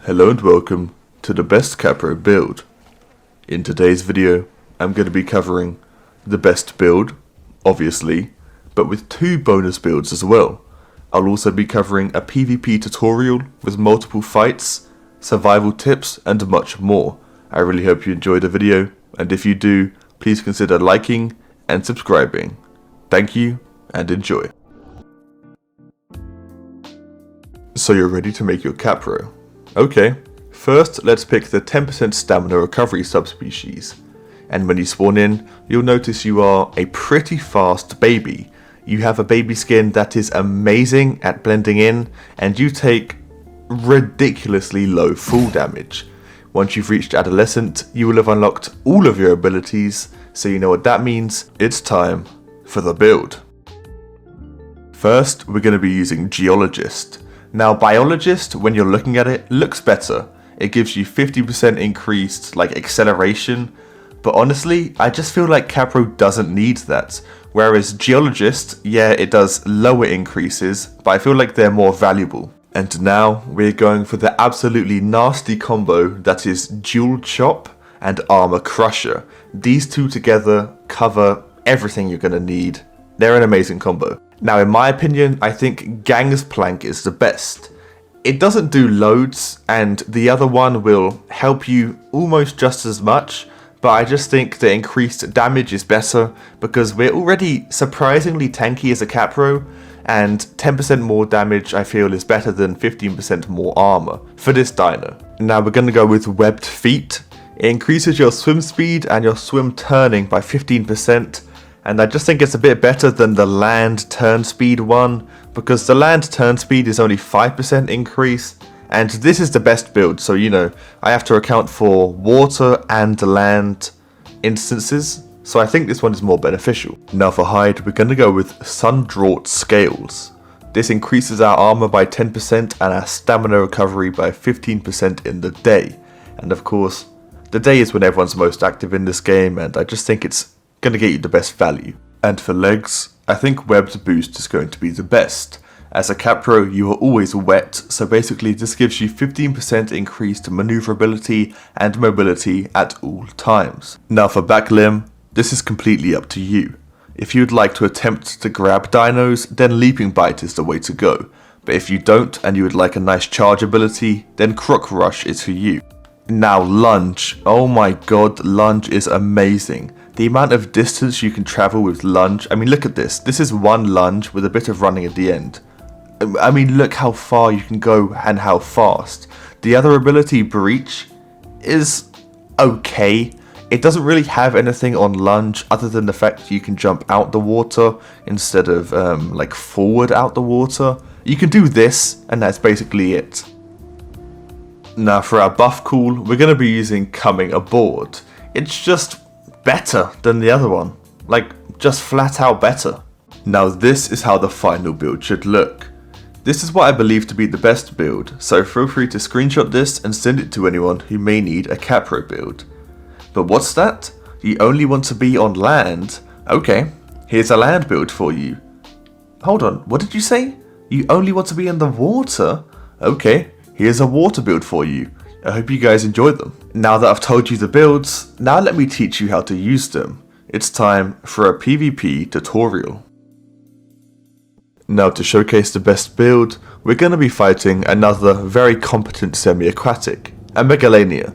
Hello and welcome to the best Kapro build. In today's video, I'm going to be covering the best build, obviously, but with two bonus builds as well. I'll also be covering a PvP tutorial with multiple fights, survival tips, and much more. I really hope you enjoyed the video, and if you do, please consider liking and subscribing. Thank you, and enjoy. So you're ready to make your Kapro? Okay, first let's pick the 10% stamina recovery subspecies. And when you spawn in, you'll notice you are a pretty fast baby. You have a baby skin that is amazing at blending in, and you take ridiculously low fall damage. Once you've reached adolescent, you will have unlocked all of your abilities, so you know what that means. It's time for the build. First, we're going to be using Geologist. Now, Biologist, when you're looking at it, looks better. It gives you 50% increased acceleration, but honestly, I just feel like Kapro doesn't need that. Whereas Geologist, yeah, it does lower increases, but I feel like they're more valuable. And now we're going for the absolutely nasty combo that is Dual Chop and Armor Crusher. These two together cover everything you're going to need. They're an amazing combo. Now, in my opinion, I think Gang's Plank is the best. It doesn't do loads, and the other one will help you almost just as much, but I just think the increased damage is better because we're already surprisingly tanky as a Kapro, and 10% more damage I feel is better than 15% more armor for this dino. Now we're going to go with Webbed Feet. It increases your swim speed and your swim turning by 15%. And I just think it's a bit better than the land turn speed one, because the land turn speed is only 5% increase, and this is the best build, so you know, I have to account for water and land instances, so I think this one is more beneficial. Now for hide, we're going to go with Sun-Draught Scales. This increases our armor by 10% and our stamina recovery by 15% in the day. And of course, the day is when everyone's most active in this game, and I just think it's going to get you the best value. And for legs, I think Webbed Boost is going to be the best. As a Kapro, you are always wet, so basically this gives you 15% increased maneuverability and mobility at all times. Now for back limb, this is completely up to you. If you'd like to attempt to grab dinos, then Leaping Bite is the way to go. But if you don't and you would like a nice charge ability, then Croc Rush is for you. Now Lunge, oh my god, Lunge is amazing. The amount of distance you can travel with Lunge, I mean look at this, this is one lunge with a bit of running at the end. I mean look how far you can go and how fast. The other ability, Breach, is okay. It doesn't really have anything on Lunge other than the fact that you can jump out the water instead of forward out the water. You can do this and that's basically it. Now for our buff cool, we're going to be using Coming Aboard. It's just better than the other one, just flat out better. Now this is how the final build should look. This is what I believe to be the best build, so feel free to screenshot this and send it to anyone who may need a Kapro build. But what's that? You only want to be on land? Okay, here's a land build for you. Hold on, what did you say? You only want to be in the water? Okay, here's a water build for you. I hope you guys enjoyed them. Now that I've told you the builds, now let me teach you how to use them. It's time for a PvP tutorial. Now to showcase the best build, we're going to be fighting another very competent semi-aquatic, a Megalania.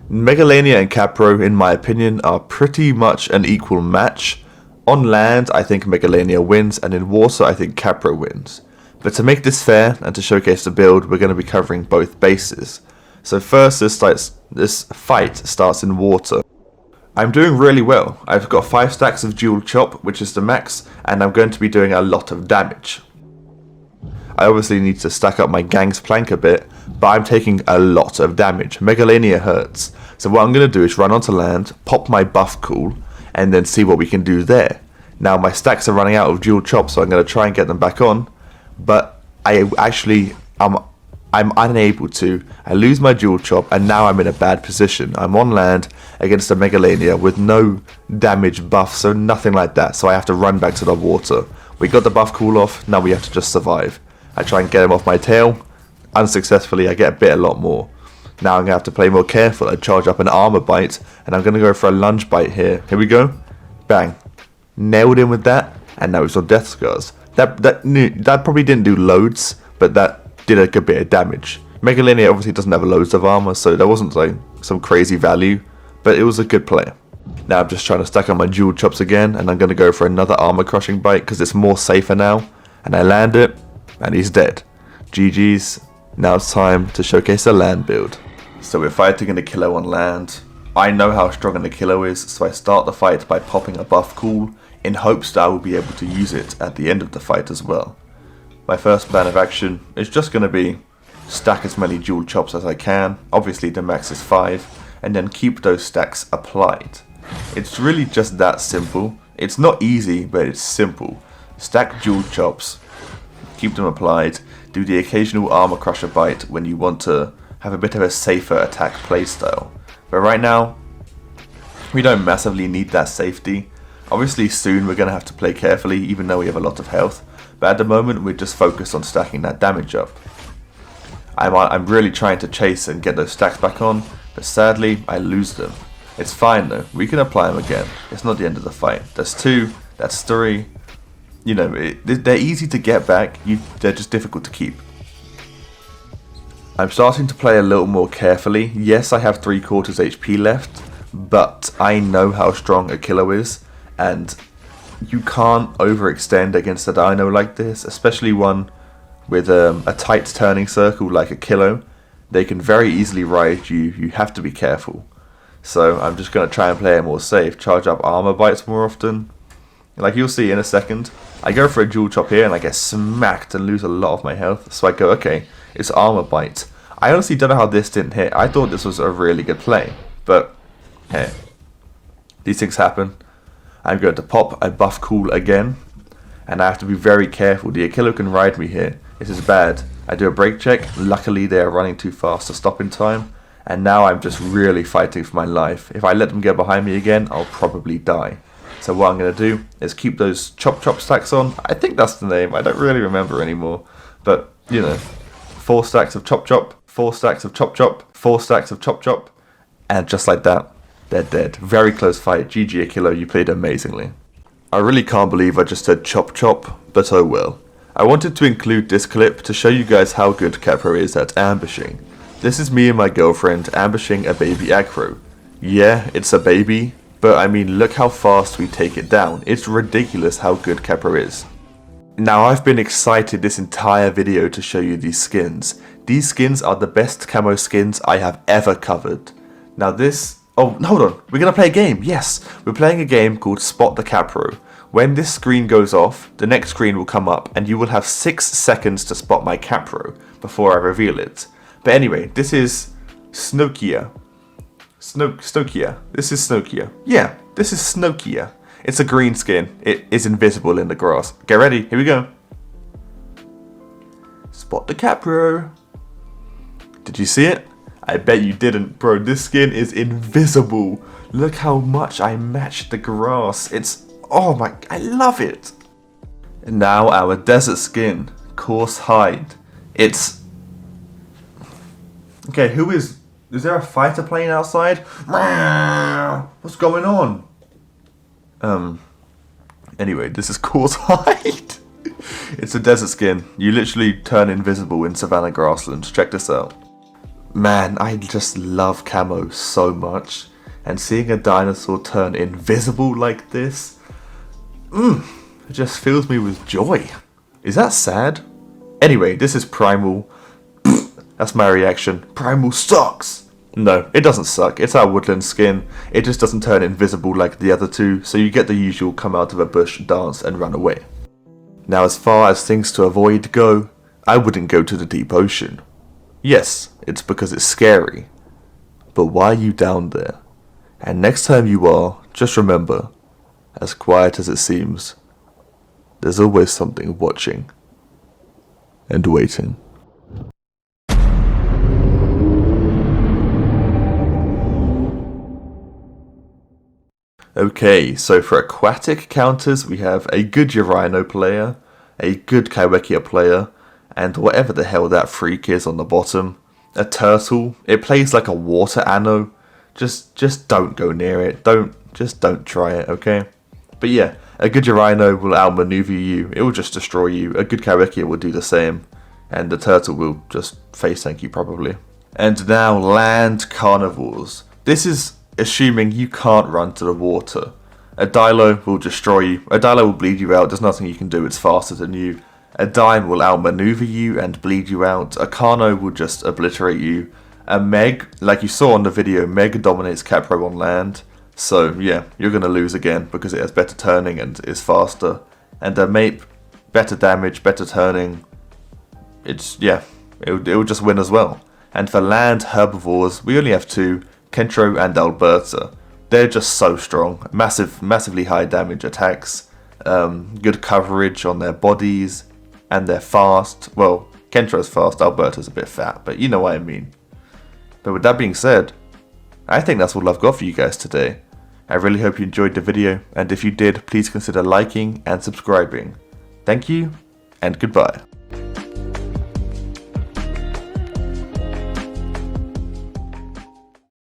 Megalania and Kapro, in my opinion, are pretty much an equal match. On land, I think Megalania wins, and in water, I think Kapro wins. But to make this fair, and to showcase the build, we're going to be covering both bases. So first, this fight starts in water. I'm doing really well. I've got 5 stacks of Dual Chop, which is the max, and I'm going to be doing a lot of damage. I obviously need to stack up my Gang's Plank a bit, but I'm taking a lot of damage. Megalania hurts. So what I'm going to do is run onto land, pop my buff cool, and then see what we can do there. Now my stacks are running out of Dual Chop, so I'm going to try and get them back on, but I'm unable to. I lose my Dual Chop and now I'm in a bad position. I'm on land against a Megalania with no damage buff, so nothing like that. So I have to run back to the water. We got the buff cool off, now we have to just survive. I try and get him off my tail. Unsuccessfully, I get bit a lot more. Now I'm going to have to play more careful and charge up an armor bite, and I'm going to go for a lunge bite here. Here we go. Bang. Nailed him with that, and now he's on death scars. That probably didn't do loads, but that did a good bit of damage. Megalania obviously doesn't have loads of armor, so that wasn't like some crazy value, but it was a good play. Now I'm just trying to stack on my jewel chops again, and I'm going to go for another armor crushing bite because it's more safer now. And I land it, and he's dead. GG's. Now it's time to showcase a land build. So we're fighting an Achillo on land. I know how strong an Achillo is, so I start the fight by popping a buff cool in hopes that I will be able to use it at the end of the fight as well. My first plan of action is just going to be stack as many jewel chops as I can. Obviously the max is 5, and then keep those stacks applied. It's really just that simple. It's not easy, but it's simple. Stack jewel chops, keep them applied, do the occasional armor crusher bite when you want to have a bit of a safer attack playstyle. But right now, we don't massively need that safety. Obviously soon we're going to have to play carefully even though we have a lot of health, but at the moment we're just focused on stacking that damage up. I'm really trying to chase and get those stacks back on, but sadly I lose them. It's fine though, we can apply them again. It's not the end of the fight. That's 2, that's 3. You know, they're easy to get back, they're just difficult to keep. I'm starting to play a little more carefully. Yes, I have 3/4 HP left, but I know how strong Achillo is, and you can't overextend against a dino like this, especially one with a tight turning circle like Achillo. They can very easily ride you, you have to be careful. So I'm just going to try and play it more safe, charge up armor bites more often. Like you'll see in a second, I go for a jewel chop here and I get smacked and lose a lot of my health. So I go, okay, it's armor bite. I honestly don't know how this didn't hit. I thought this was a really good play, but hey, these things happen. I'm going to pop a buff cool again, and I have to be very careful. The Achillo can ride me here. This is bad. I do a brake check. Luckily they are running too fast to stop in time, and now I'm just really fighting for my life. If I let them get behind me again, I'll probably die. So what I'm going to do is keep those chop stacks on. I think that's the name. I don't really remember anymore. But, you know, 4 stacks of chop, 4 stacks of chop, 4 stacks of chop, and just like that, they're dead. Very close fight. GG Achillo, you played amazingly. I really can't believe I just said chop, but oh well. I wanted to include this clip to show you guys how good Kapro is at ambushing. This is me and my girlfriend ambushing a baby aggro. Yeah, it's a baby, but I mean look how fast we take it down. It's ridiculous how good Kapro is. Now I've been excited this entire video to show you these skins. These skins are the best camo skins I have ever covered. Now this... oh, hold on. We're going to play a game. Yes, we're playing a game called Spot the Kapro. When this screen goes off, the next screen will come up and you will have 6 seconds to spot my Kapro before I reveal it. But anyway, this is Snokia. Snokia. This is Snokia. Yeah, this is Snokia. It's a green skin. It is invisible in the grass. Get ready. Here we go. Spot the Kapro. Did you see it? I bet you didn't, bro. This skin is invisible. Look how much I matched the grass. It's... oh my... I love it. And now our desert skin. Coarse hide. It's... okay, who is... is there a fighter plane outside? What's going on? Anyway, this is coarse hide. It's a desert skin. You literally turn invisible in savannah grasslands. Check this out. Man, I just love camo so much. And seeing a dinosaur turn invisible like this, it just fills me with joy. Is that sad? Anyway, this is Primal. That's my reaction. Primal sucks. No, it doesn't suck. It's our woodland skin. It just doesn't turn invisible like the other two, so you get the usual come out of a bush, dance, and run away. Now, as far as things to avoid go, I wouldn't go to the deep ocean. Yes, it's because it's scary. But why are you down there? And next time you are, just remember, as quiet as it seems, there's always something watching and waiting. Okay, so for aquatic counters we have a good Urino player, a good Kaiwekia player, and whatever the hell that freak is on the bottom. a turtle. It plays like a water anno. Just don't go near it. Just don't try it, okay? But yeah, a good rhino will outmaneuver you. It will just destroy you. A good Karakia will do the same. And the turtle will just face tank you probably. And now land carnivores. This is assuming you can't run to the water. A Dilo will destroy you. A Dilo will bleed you out. There's nothing you can do. It's faster than you. A Dine will outmaneuver you and bleed you out. A Carno will just obliterate you. A Meg, like you saw on the video, Meg dominates Kapro on land. So yeah, you're going to lose again because it has better turning and is faster. And a Mape, better damage, better turning. It'll just win as well. And for land herbivores, we only have two, Kentro and Alberta. They're just so strong. Massively high damage attacks. Good coverage on their bodies. And they're fast. Well, Kentro's fast, Alberta's a bit fat, but you know what I mean. But with that being said, I think that's all I've got for you guys today. I really hope you enjoyed the video, and if you did, please consider liking and subscribing. Thank you, and goodbye.